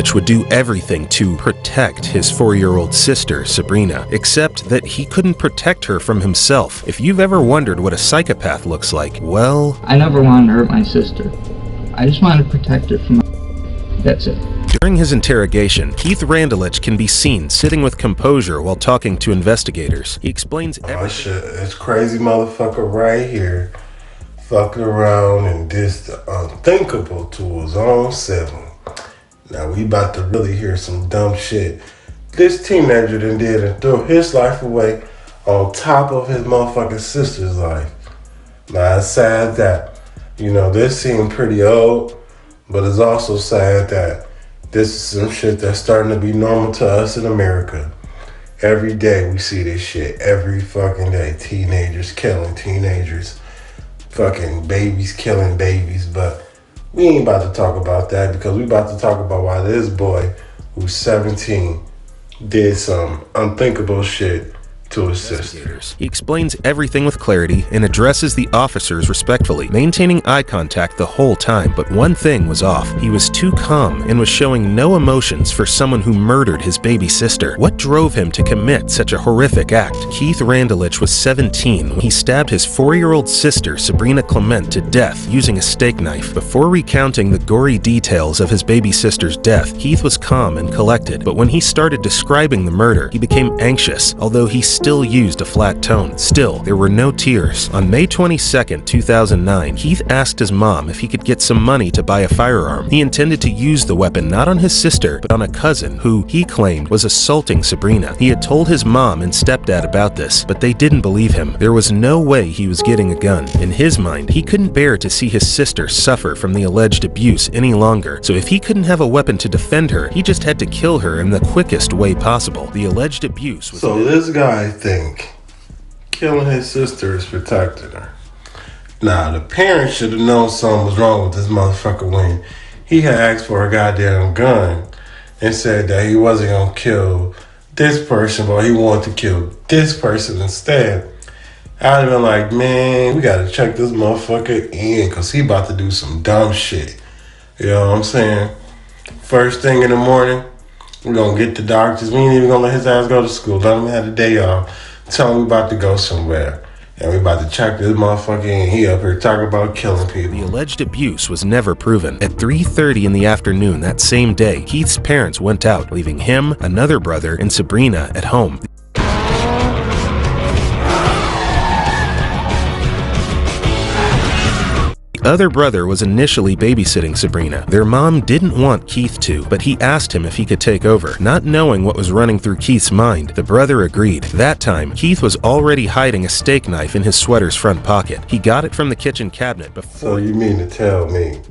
Randlich would do everything to protect his 4-year-old sister, Sabrina, except that he couldn't protect her from himself. If you've ever wondered what a psychopath looks like, well... I never wanted to hurt my sister. I just wanted to protect her from That's it. During his interrogation, Keith Randlich can be seen sitting with composure while talking to investigators. He explains everything. Oh shit, this crazy motherfucker right here fucking around and did the unthinkable to his own sibling. Now we about to really hear some dumb shit this teenager done did and threw his life away on top of his motherfucking sister's life. Now it's sad that, this seemed pretty old, but it's also sad that this is some shit that's starting to be normal to us in America. Every day we see this shit. Every fucking day. Teenagers killing teenagers. Fucking babies killing babies. But we ain't about to talk about that because we about to talk about why this boy, who's 17, did some unthinkable shit to his sister. He explains everything with clarity and addresses the officers respectfully, maintaining eye contact the whole time. But one thing was off. He was too calm and was showing no emotions for someone who murdered his baby sister. What drove him to commit such a horrific act? Keith Randlich was 17 when he stabbed his 4-year-old sister, Sabrina Clement, to death using a steak knife. Before recounting the gory details of his baby sister's death, Keith was calm and collected. But when he started describing the murder, he became anxious, although he still used a flat tone. Still, there were no tears. On May 22nd, 2009, Keith asked his mom if he could get some money to buy a firearm. He intended to use the weapon not on his sister, but on a cousin who he claimed was assaulting Sabrina. He had told his mom and stepdad about this, but they didn't believe him. There was no way he was getting a gun. In his mind, he couldn't bear to see his sister suffer from the alleged abuse any longer. So if he couldn't have a weapon to defend her, he just had to kill her in the quickest way possible. The alleged abuse was... So this guy think killing his sister is protecting her. Now, the parents should have known something was wrong with this motherfucker when he had asked for a goddamn gun and said that he wasn't gonna kill this person, but he wanted to kill this person instead. I'd have been like, man, we gotta check this motherfucker in because he about to do some dumb shit. You know what I'm saying? First thing in the morning, we're gonna get the doctors. We ain't even gonna let his ass go to school. Let him have the day off. Tell him we about to go somewhere. And we about to check this motherfucker in. He up here talking about killing people. The alleged abuse was never proven. At 3:30 in the afternoon that same day, Keith's parents went out, leaving him, another brother, and Sabrina at home. The other brother was initially babysitting Sabrina. Their mom didn't want Keith to, but he asked him if he could take over. Not knowing what was running through Keith's mind, the brother agreed. That time, Keith was already hiding a steak knife in his sweater's front pocket. He got it from the kitchen cabinet before... So you mean to tell me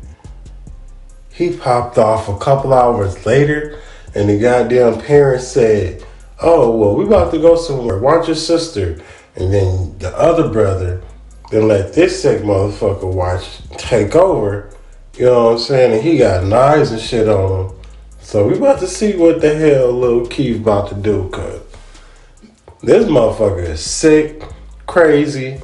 he popped off a couple hours later and the goddamn parents said, oh, well, we about to go somewhere. Watch your sister. And then the other brother then let this sick motherfucker take over, you know what I'm saying? And he got knives and shit on him. So we about to see what the hell little Keith about to do, cuz this motherfucker is sick, crazy.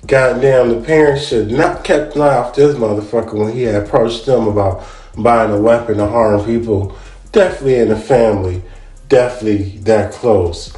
Goddamn, the parents should not kept an eye off this motherfucker when he had approached them about buying a weapon to harm people. Definitely in the family, definitely that close.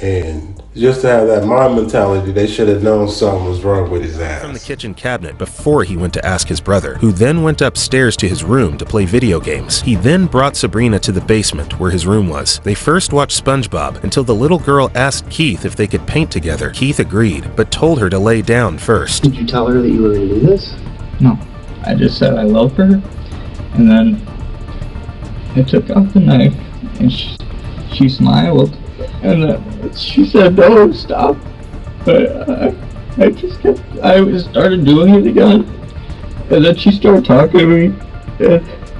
And just to have that mind mentality, they should have known something was wrong with his ass. From the kitchen cabinet before he went to ask his brother, who then went upstairs to his room to play video games. He then brought Sabrina to the basement where his room was. They first watched SpongeBob until the little girl asked Keith if they could paint together. Keith agreed, but told her to lay down first. Did you tell her that you were going to do this? No. I just said I love her, and then I took out the knife, and she smiled. And she said, no, stop. But I started doing it again. And then she started talking to me.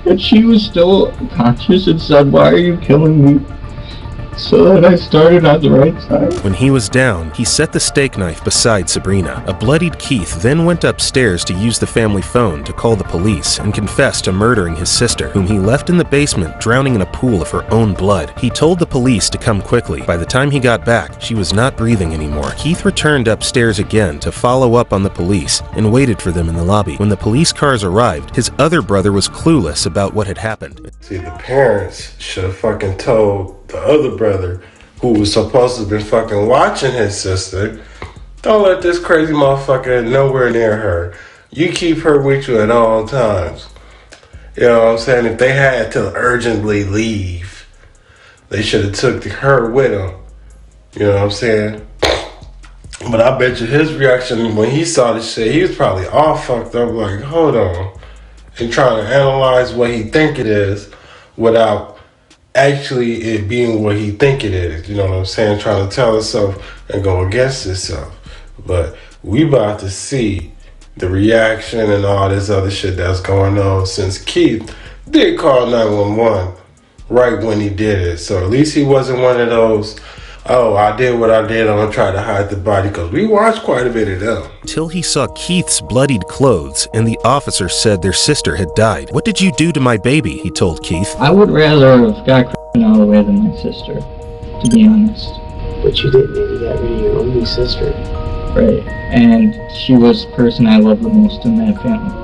And she was still conscious and said, why are you killing me? so that I started on the right side. When he was down, he set the steak knife beside Sabrina. A bloodied Keith then went upstairs to use the family phone to call the police and confess to murdering his sister, whom he left in the basement drowning in a pool of her own blood. He told the police to come quickly. By the time he got back, she was not breathing anymore. Keith returned upstairs again to follow up on the police and waited for them in the lobby. When the police cars arrived, his other brother was clueless about what had happened. See, the parents should have fucking told the other brother, who was supposed to have been fucking watching his sister, don't let this crazy motherfucker nowhere near her. You keep her with you at all times. You know what I'm saying? If they had to urgently leave, they should have took her with them. You know what I'm saying? But I bet you his reaction when he saw this shit, he was probably all fucked up, like, hold on. And trying to analyze what he think it is without actually it being what he think it is. You know what I'm saying? Trying to tell himself and go against himself. But we about to see the reaction and all this other shit that's going on since Keith did call 911 right when he did it. So at least he wasn't one of those, oh, I did what I did, I'm gonna try to hide the body, because we watched quite a bit of them. Till he saw Keith's bloodied clothes and the officer said their sister had died. "What did you do to my baby?" he told Keith. I would rather have got Kristen out of the way than my sister, to be honest. But you didn't, you got rid of your only sister. Right, and she was the person I loved the most in that family.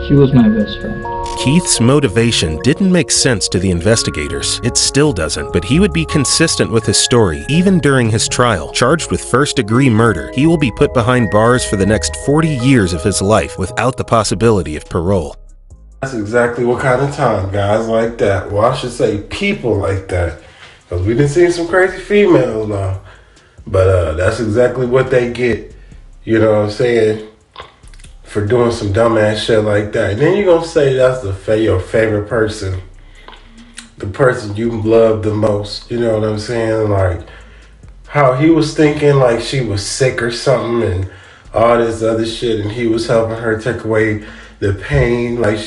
She was my best friend. Keith's motivation didn't make sense to the investigators. It still doesn't, but he would be consistent with his story even during his trial. Charged with first-degree murder, he will be put behind bars for the next 40 years of his life without the possibility of parole. That's exactly what kind of time guys like that, well, I should say people like that, because we done seen some crazy females now. But that's exactly what they get, you know what I'm saying, for doing some dumbass shit like that. And then you're going to say that's your favorite person, the person you love the most, you know what I'm saying? Like, how he was thinking like she was sick or something and all this other shit, and he was helping her take away the pain. Like,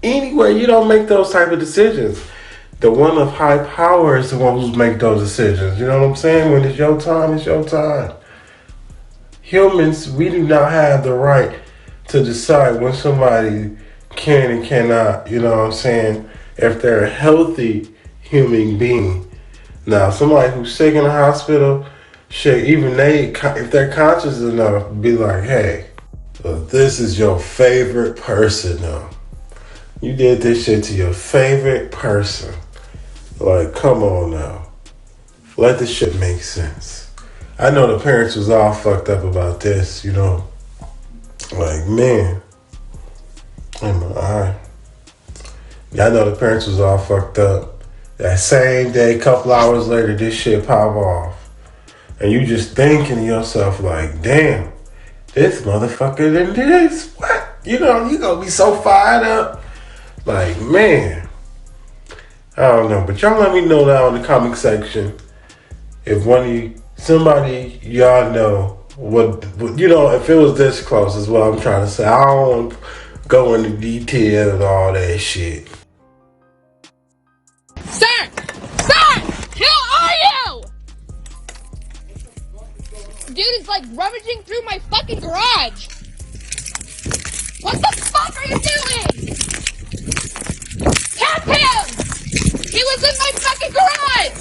anyway, you don't make those type of decisions. The one of high power is the one who's make those decisions. You know what I'm saying? When it's your time, it's your time. Humans, we do not have the right to decide when somebody can and cannot, you know what I'm saying, if they're a healthy human being. Now, somebody who's sick in the hospital, shit, even they, if they're conscious enough, be like, hey, well, this is your favorite person now. You did this shit to your favorite person. Like, come on now. Let this shit make sense. I know the parents was all fucked up about this, you know. Like, man. In my eye. Yeah, I know the parents was all fucked up. That same day, couple hours later, this shit pop off. And you just thinking to yourself, like, damn, this motherfucker did this. What? You know, you gonna be so fired up. Like, man. I don't know, but y'all let me know down in the comment section if somebody y'all know what, you know, if it was this close is what I'm trying to say. I don't want to go into detail and all that shit. Sir! Sir! Who are you? Dude is like rummaging through my fucking garage. What the fuck are you doing? Tap him! He was in my fucking garage!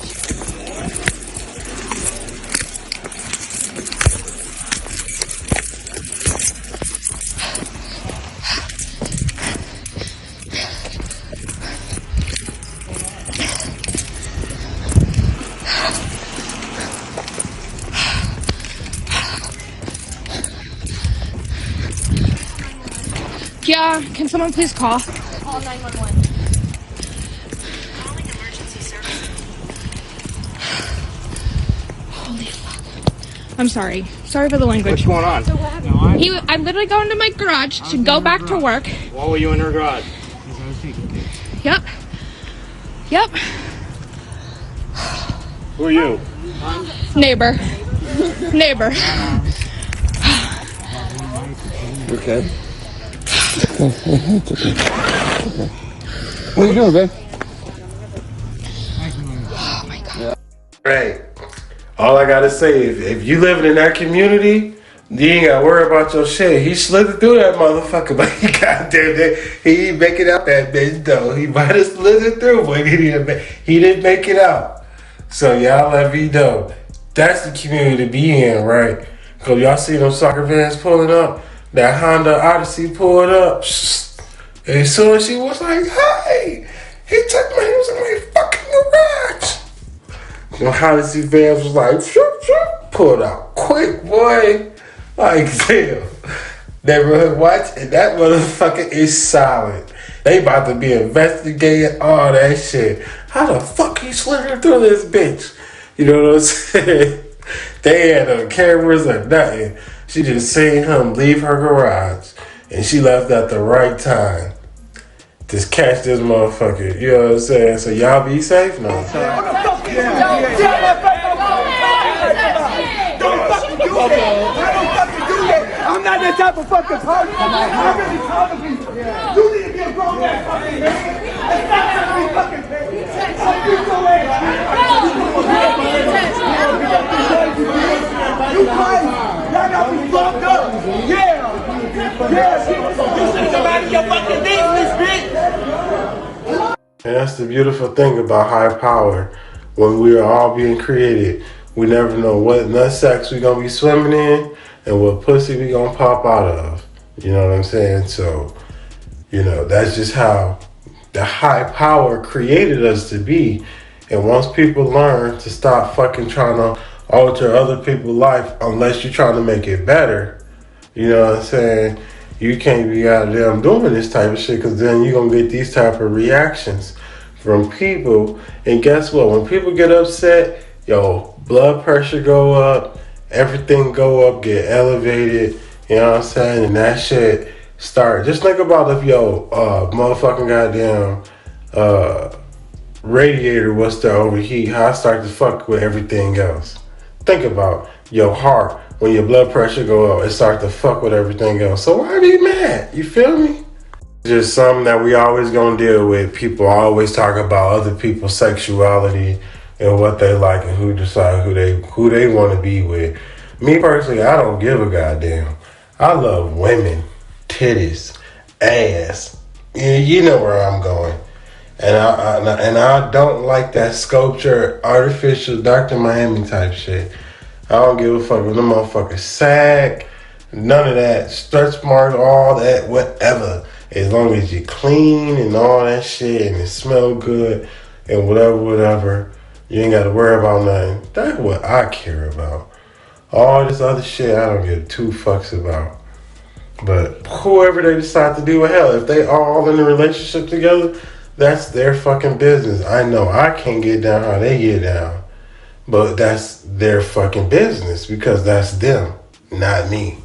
Yeah, can someone please call? Call 911. Holy fuck. I'm sorry. Sorry for the language. What's going on? I'm literally going to my garage to go back to work. Why were you in her garage? Yep. Yep. Who are you? Neighbor. Neighbor. Okay. It's okay. What are you doing, babe? Oh my Right. All I gotta say, if you living in that community, you ain't gotta worry about your shit. He slithered through that motherfucker, but he goddamn it, he ain't making out that bitch though. He might have slithered through, but he didn't make it out. So y'all let me know. That's the community to be in, right? Cause y'all see them soccer vans pulling up, that Honda Odyssey pulled up. And as soon as she was like, hey, he was in my fucking garage. You know, Odyssey vans was like, pulled out quick, boy. Like, damn. Neighborhood watch, and that motherfucker is solid. They about to be investigating all that shit. How the fuck he slithered through this bitch? You know what I'm saying? They had no cameras or nothing. She just seen him leave her garage, and she left at the right time. Just catch this motherfucker. You know what I'm saying? So y'all be safe now. Don't fucking do that. I'm not that type of fucking person. I'm really talking to people. You need to be a grown ass fucking man. It's not gonna be fucking paid. I'll beat your ass. You crazy. Y'all got me fucked up. Yeah, shit. You should have about your fucking business, bitch. And that's the beautiful thing about high power. When we are all being created, we never know what nut sacks we gonna be swimming in and what pussy we gonna pop out of. You know what I'm saying? So, you know, that's just how the high power created us to be. And once people learn to stop fucking trying to alter other people's life unless you're trying to make it better, you know what I'm saying? You can't be out of them doing this type of shit, because then you're going to get these type of reactions from people. And guess what? When people get upset, yo, blood pressure go up, everything go up, get elevated, you know what I'm saying? And that shit start. Just think about if motherfucking goddamn radiator was to overheat, how it start to fuck with everything else. Think about your heart. When your blood pressure go up, it starts to fuck with everything else. So why be mad? You feel me? Just something that we always gonna deal with. People always talk about other people's sexuality and what they like and who decide who they want to be with. Me personally, I don't give a goddamn. I love women, titties, ass. You know where I'm going. And I don't like that sculpture, artificial Dr. Miami type shit. I don't give a fuck if the motherfuckers sag, none of that, stretch marks, all that, whatever. As long as you clean and all that shit and it smell good and whatever, you ain't got to worry about nothing. That's what I care about. All this other shit, I don't give two fucks about. But whoever they decide to do, well, hell, if they all in a relationship together, that's their fucking business. I know I can't get down how they get down. But that's their fucking business, because that's them, not me.